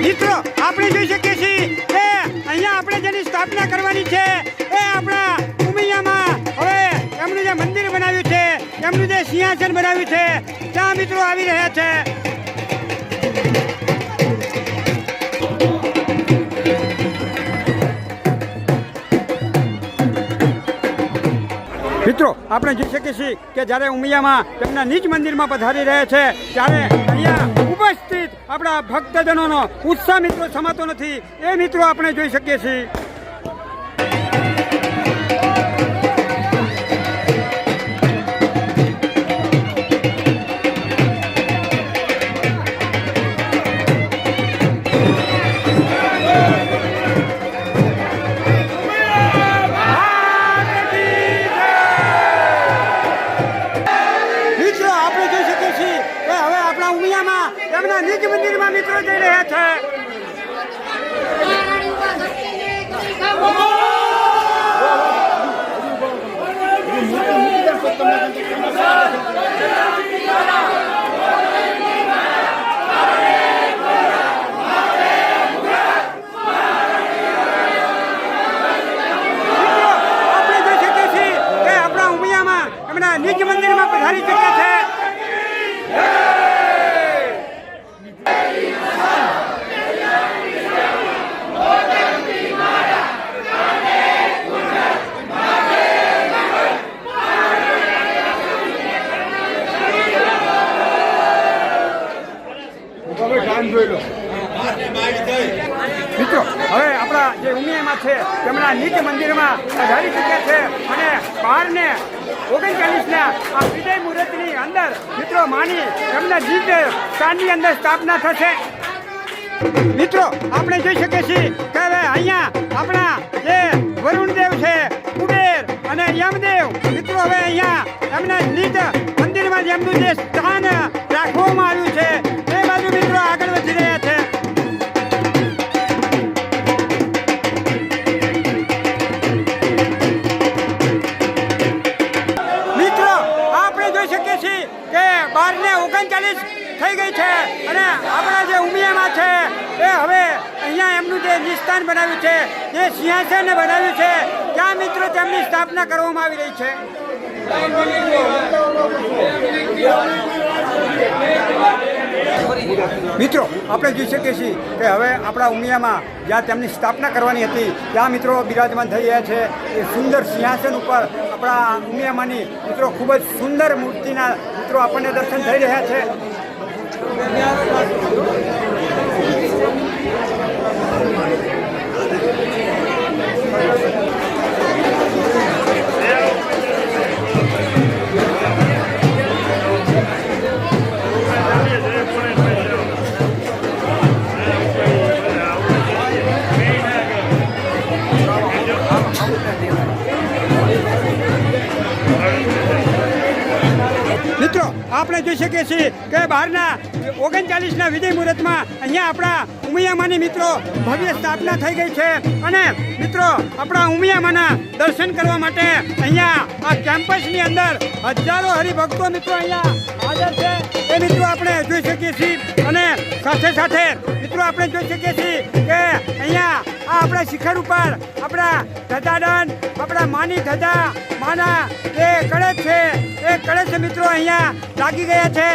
મિત્રો આપણે જોઈ શકીએ છીએ કે અહીંયા આપણે જેની સ્થાપના કરવાની છે એ આપણા ઉમિયામાં હવે એમનું જે મંદિર બનાવ્યું છે એમનું જે સિંહાસન બનાવ્યું છે ત્યાં મિત્રો આવી રહ્યા છે। મિત્રો આપણે જોઈ શકીએ છીએ કે જ્યારે ઉમિયામાં તેમના નિજ મંદિરમાં પધારી રહ્યા છે ત્યારે અહીંયા ઉપસ્થિત આપણા ભક્તજનોનો ઉત્સાહ મિત્રો સમાતો નથી એ મિત્રો આપણે જોઈ શકીએ છીએ। તેમના નિજ મંદિરમાં મિત્રો જઈ રહ્યા છે। આપણે જોઈ શકીએ છીએ કે આપણા ઉમિયામાં એમના નિજ મંદિરમાં પધારી ચૂક્યા છે। મિત્રો હવે આપણા જે ઉમિયામાં છે તેમના નિજ મંદિરમાં પધારી ચૂક્યા છે અને બહારને 39ના આ વિજય મુહૂર્તની અંદર મિત્રો માની એમના નિજ સ્થાનની અંદર સ્થાપના થશે। મિત્રો આપણે જોઈ શકીએ છીએ કે હવે અહીંયા આપણા જે વરુણદેવ છે કુબેર અને યમદેવ મિત્રો હવે અહીંયા એમના નિજ મંદિરમાં જેમનું જે સ્થાન રાખવામાં આવ્યું છે એ બાજુ મિત્રો આગળ વધી રહ્યા છે। મિત્રો આપણે જોઈ શકીએ છીએ કે 12:39 થઈ ગઈ છે અને આપણા જે ઉમિયામાં છે એ હવે અહીંયા એમનું જે નિસ્થાન બનાવ્યું છે જે સિંહાસન બનાવ્યું છે ત્યાં મિત્રો તેમની સ્થાપના કરવામાં આવી રહી છે। મિત્રો આપણે જોઈ શકીએ છીએ કે હવે આપણા ઉમિયામાં જ્યાં તેમની સ્થાપના કરવાની હતી ત્યાં મિત્રો બિરાજમાન થઈ રહ્યા છે એ સુંદર સિંહાસન ઉપર આપણા ઉમિયામાંની મિત્રો ખૂબ જ સુંદર મૂર્તિના મિત્રો આપણને દર્શન થઈ રહ્યા છે। મિત્રો આપણે જોઈ શકીએ છીએ કે 12:39ના વિજય મુહૂર્તમાં અહીંયા આપણા ઉમિયામાંની મિત્રો ભવ્ય સ્થાપના થઈ ગઈ છે અને મિત્રો આપણા ઉમિયામાંના દર્શન કરવા માટે અહીંયા આ કેમ્પસની અંદર હજારો હરિભક્તો મિત્રો અહીંયા હાજર છે એ મિત્રો આપણે જોઈ શકીએ છીએ અને સાથે સાથે મિત્રો આપણે જોઈ શકીએ છીએ કે અહીંયા આ આપણા શિખર ઉપર આપણા ધજાદંડ આપણા માની ધજા માના જે કળશ છે એ કળશ મિત્રો અહીંયા લાગી ગયા છે।